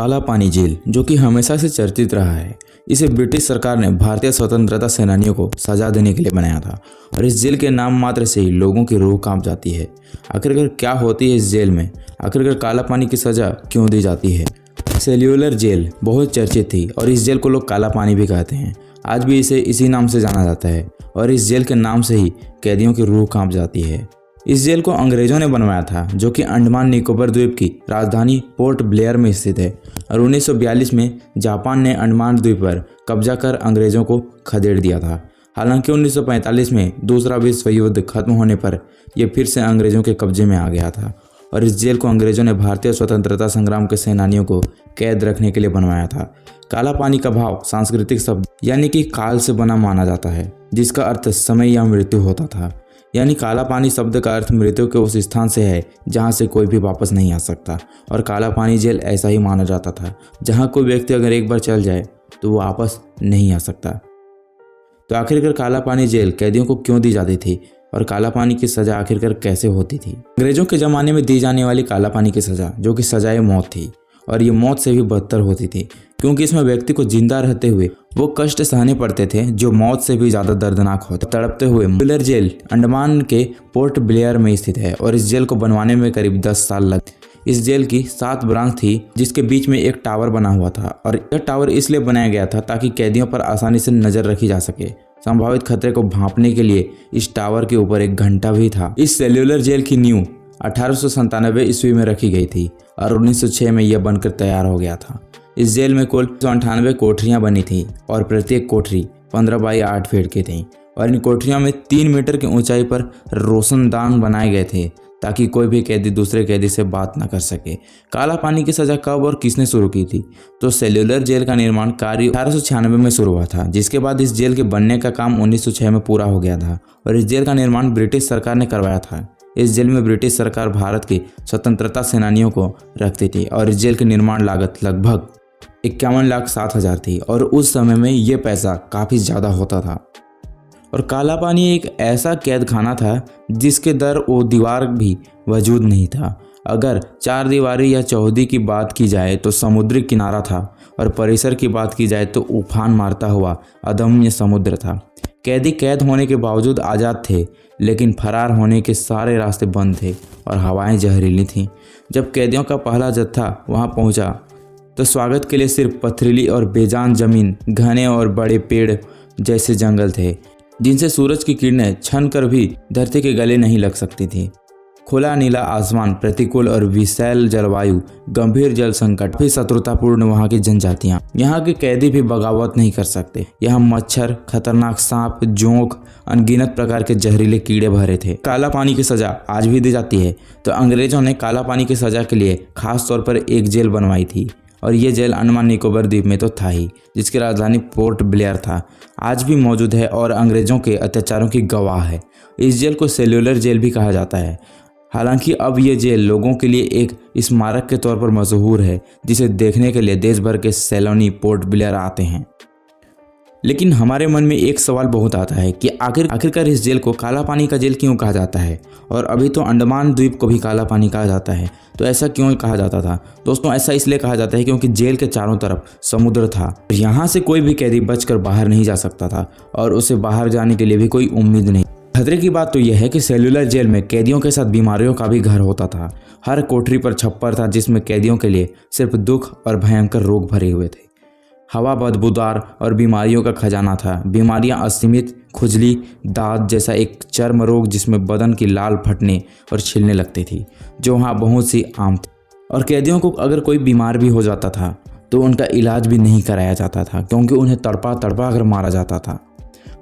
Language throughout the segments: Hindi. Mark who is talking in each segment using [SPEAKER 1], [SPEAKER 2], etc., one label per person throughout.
[SPEAKER 1] काला पानी जेल जो कि हमेशा से चर्चित रहा है, इसे ब्रिटिश सरकार ने भारतीय स्वतंत्रता सेनानियों को सजा देने के लिए बनाया था और इस जेल के नाम मात्र से ही लोगों की रूह कांप जाती है। आखिरकार क्या होती है इस जेल में? आखिरकार काला पानी की सजा क्यों दी जाती है? सेल्यूलर जेल बहुत चर्चित थी और इस जेल को लोग काला पानी भी कहते हैं। आज भी इसे इसी नाम से जाना जाता है और इस जेल के नाम से ही कैदियों की रूह कांप जाती है। इस जेल को अंग्रेजों ने बनवाया था जो कि अंडमान निकोबार द्वीप की राजधानी पोर्ट ब्लेयर में स्थित है और 1942 में जापान ने अंडमान द्वीप पर कब्जा कर अंग्रेजों को खदेड़ दिया था। हालांकि 1945 में दूसरा विश्व युद्ध खत्म होने पर यह फिर से अंग्रेजों के कब्जे में आ गया था और इस जेल को अंग्रेजों ने भारतीय स्वतंत्रता संग्राम के सेनानियों को कैद रखने के लिए बनवाया था। काला पानी का भाव सांस्कृतिक शब्द यानी कि काल से बना माना जाता है, जिसका अर्थ समय या मृत्यु होता था। यानी काला पानी शब्द का अर्थ मृत्यु के उस स्थान से है जहां से कोई भी वापस नहीं आ सकता और काला पानी जेल ऐसा ही माना जाता था जहां कोई व्यक्ति अगर एक बार चल जाए तो वो वापस नहीं आ सकता। तो आखिरकार काला पानी जेल कैदियों को क्यों दी जाती थी और काला पानी की सजा आखिरकार कैसे होती थी? अंग्रेजों के ज़माने में दी जाने वाली काला पानी की सजा जो कि सजाए मौत थी और ये मौत से भी बदतर होती थी क्योंकि इसमें व्यक्ति को जिंदा रहते हुए वो कष्ट सहने पड़ते थे जो मौत से भी ज़्यादा दर्दनाक होते। तड़पते हुए सेल्यूलर जेल अंडमान के पोर्ट ब्लेयर में स्थित है और इस जेल को बनवाने में करीब 10 साल लगे। इस जेल की 7 ब्रांच थी जिसके बीच में एक टावर बना हुआ था और यह टावर इसलिए बनाया गया था ताकि कैदियों पर आसानी से नज़र रखी जा सके। संभावित खतरे को भांपने के लिए इस टावर के ऊपर एक घंटा भी था। इस सेल्यूलर जेल की नींव 1897 ईस्वी में रखी गई थी और 1906 में यह बनकर तैयार हो गया था। इस जेल में कुल 198 कोठरियां बनी थी और प्रत्येक कोठरी 15 बाई 8 फीट की थी और इन कोठरियों में 3 मीटर की ऊंचाई पर रोशनदान बनाए गए थे ताकि कोई भी कैदी दूसरे कैदी से बात न कर सके। काला पानी की सजा कब और किसने शुरू की थी? तो सेल्यूलर जेल का निर्माण कार्य 1896 में शुरू हुआ था, जिसके बाद इस जेल के बनने का काम 1906 में पूरा हो गया था और इस जेल का निर्माण ब्रिटिश सरकार ने करवाया था। इस जेल में ब्रिटिश सरकार भारत के स्वतंत्रता सेनानियों को रखती थी और इस जेल की निर्माण लागत लगभग 51,07,000 थी और उस समय में ये पैसा काफ़ी ज़्यादा होता था। और काला पानी एक ऐसा कैद खाना था जिसके दर वो दीवार भी वजूद नहीं था। अगर 4 दीवारी या चौहदी की बात की जाए तो समुद्री किनारा था और परिसर की बात की जाए तो उफान मारता हुआ अदम्य समुद्र था। कैदी कैद होने के बावजूद आज़ाद थे लेकिन फरार होने के सारे रास्ते बंद थे और हवाएं जहरीली थीं। जब कैदियों का पहला जत्था वहां पहुंचा तो स्वागत के लिए सिर्फ पथरीली और बेजान जमीन, घने और बड़े पेड़ जैसे जंगल थे जिनसे सूरज की किरणें छन कर भी धरती के गले नहीं लग सकती थी। खुला नीला आसमान, प्रतिकूल और विशाल जलवायु, गंभीर जल संकट, भी शत्रुतापूर्ण वहाँ की जनजातियाँ। यहाँ के कैदी भी बगावत नहीं कर सकते। यहाँ मच्छर, खतरनाक सांप, जोंक, अनगिनत प्रकार के जहरीले कीड़े भरे थे। काला पानी की सजा आज भी दी जाती है। तो अंग्रेजों ने काला पानी की सजा के लिए खास तौर पर एक जेल बनवाई थी और ये जेल अंडमान निकोबार द्वीप में तो था ही, जिसकी राजधानी पोर्ट ब्लेयर था। आज भी मौजूद है और अंग्रेजों के अत्याचारों की गवाह है। इस जेल को सेल्यूलर जेल भी कहा जाता है। हालांकि अब ये जेल लोगों के लिए एक स्मारक के तौर पर मशहूर है जिसे देखने के लिए देश भर के सैलानी पोर्ट ब्लेयर आते हैं। लेकिन हमारे मन में एक सवाल बहुत आता है कि आखिरकार इस जेल को काला पानी का जेल क्यों कहा जाता है? और अभी तो अंडमान द्वीप को भी काला पानी कहा जाता है, तो ऐसा क्यों कहा जाता था? दोस्तों, ऐसा इसलिए कहा जाता है क्योंकि जेल के चारों तरफ समुद्र था। यहाँ से कोई भी कैदी बचकर बाहर नहीं जा सकता था और उसे बाहर जाने के लिए भी कोई उम्मीद नहीं। खतरे की बात तो यह है कि सेल्यूलर जेल में कैदियों के साथ बीमारियों का भी घर होता था। हर कोठरी पर छप्पर था जिसमें कैदियों के लिए सिर्फ दुख और भयंकर रोग भरे हुए थे। हवा बदबूदार और बीमारियों का खजाना था। बीमारियां असीमित, खुजली, दाद जैसा एक चर्म रोग जिसमें बदन की लाल फटने और छिलने लगती थी, जो वहाँ बहुत सी आम थी। और कैदियों को अगर कोई बीमार भी हो जाता था तो उनका इलाज भी नहीं कराया जाता था क्योंकि उन्हें तड़पा तड़पा कर मारा जाता था।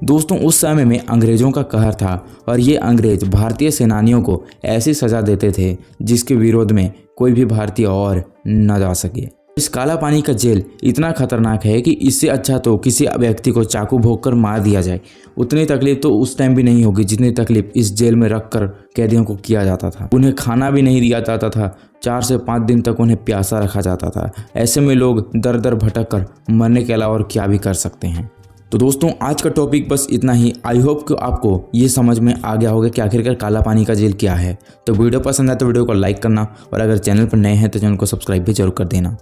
[SPEAKER 1] दोस्तों, उस समय में अंग्रेजों का कहर था और ये अंग्रेज भारतीय सेनानियों को ऐसी सज़ा देते थे जिसके विरोध में कोई भी भारतीय और न जा सके। इस काला पानी का जेल इतना खतरनाक है कि इससे अच्छा तो किसी व्यक्ति को चाकू भोंककर मार दिया जाए। उतनी तकलीफ तो उस टाइम भी नहीं होगी जितनी तकलीफ इस जेल में रखकर कैदियों को किया जाता था। उन्हें खाना भी नहीं दिया जाता था। 4 से 5 दिन तक उन्हें प्यासा रखा जाता था। ऐसे में लोग दर दर भटक कर मरने के अलावा और क्या भी कर सकते हैं। तो दोस्तों, आज का टॉपिक बस इतना ही। आई होप कि आपको ये समझ में आ गया होगा कि आखिरकार काला पानी का जेल क्या है। तो वीडियो पसंद आए तो वीडियो को लाइक करना और अगर चैनल पर नए हैं तो चैनल को सब्सक्राइब भी जरूर कर देना।